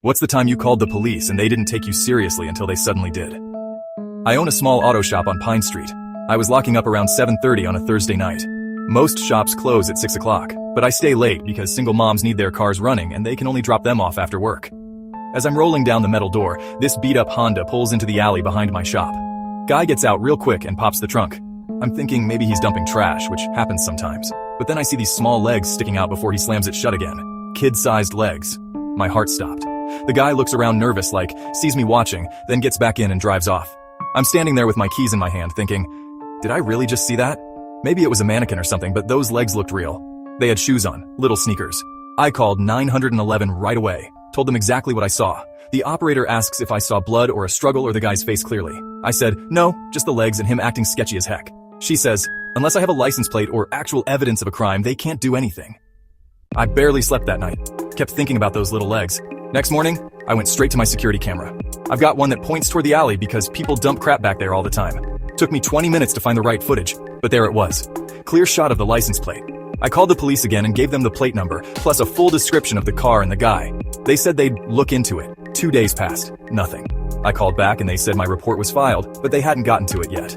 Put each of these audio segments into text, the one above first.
What's the time you called the police and they didn't take you seriously until they suddenly did? I own a small auto shop on Pine Street. I was locking up around 7:30 on a Thursday night. Most shops close at 6 o'clock, but I stay late because single moms need their cars running and they can only drop them off after work. As I'm rolling down the metal door, this beat-up Honda pulls into the alley behind my shop. Guy gets out real quick and pops the trunk. I'm thinking maybe he's dumping trash, which happens sometimes. But then I see these small legs sticking out before he slams it shut again. Kid-sized legs. My heart stopped. The guy looks around nervous like, sees me watching, then gets back in and drives off. I'm standing there with my keys in my hand thinking, did I really just see that? Maybe it was a mannequin or something, but those legs looked real. They had shoes on, little sneakers. I called 911 right away, told them exactly what I saw. The operator asks if I saw blood or a struggle or the guy's face clearly. I said, no, just the legs and him acting sketchy as heck. She says, unless I have a license plate or actual evidence of a crime, they can't do anything. I barely slept that night. Kept thinking about those little legs. Next morning, I went straight to my security camera. I've got one that points toward the alley because people dump crap back there all the time. Took me 20 minutes to find the right footage, but there it was. Clear shot of the license plate. I called the police again and gave them the plate number, plus a full description of the car and the guy. They said they'd look into it. 2 days passed. Nothing. I called back and they said my report was filed, but they hadn't gotten to it yet.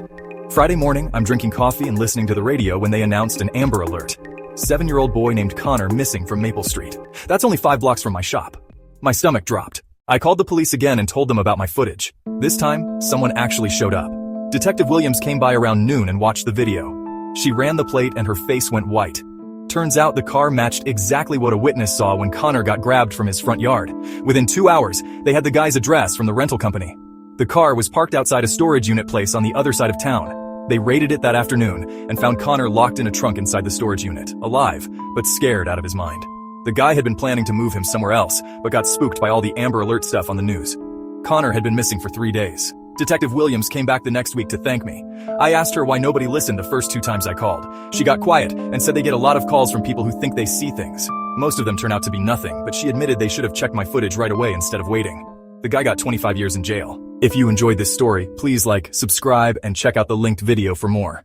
Friday morning, I'm drinking coffee and listening to the radio when they announced an Amber Alert. 7-year-old boy named Connor missing from Maple Street. That's only 5 blocks from my shop. My stomach dropped. I called the police again and told them about my footage. This time, someone actually showed up. Detective Williams came by around noon and watched the video. She ran the plate and her face went white. Turns out the car matched exactly what a witness saw when Connor got grabbed from his front yard. Within 2 hours, they had the guy's address from the rental company. The car was parked outside a storage unit place on the other side of town. They raided it that afternoon and found Connor locked in a trunk inside the storage unit, alive, but scared out of his mind. The guy had been planning to move him somewhere else, but got spooked by all the Amber Alert stuff on the news. Connor had been missing for 3 days. Detective Williams came back the next week to thank me. I asked her why nobody listened the first 2 times I called. She got quiet and said they get a lot of calls from people who think they see things. Most of them turn out to be nothing, but she admitted they should have checked my footage right away instead of waiting. The guy got 25 years in jail. If you enjoyed this story, please like, subscribe, and check out the linked video for more.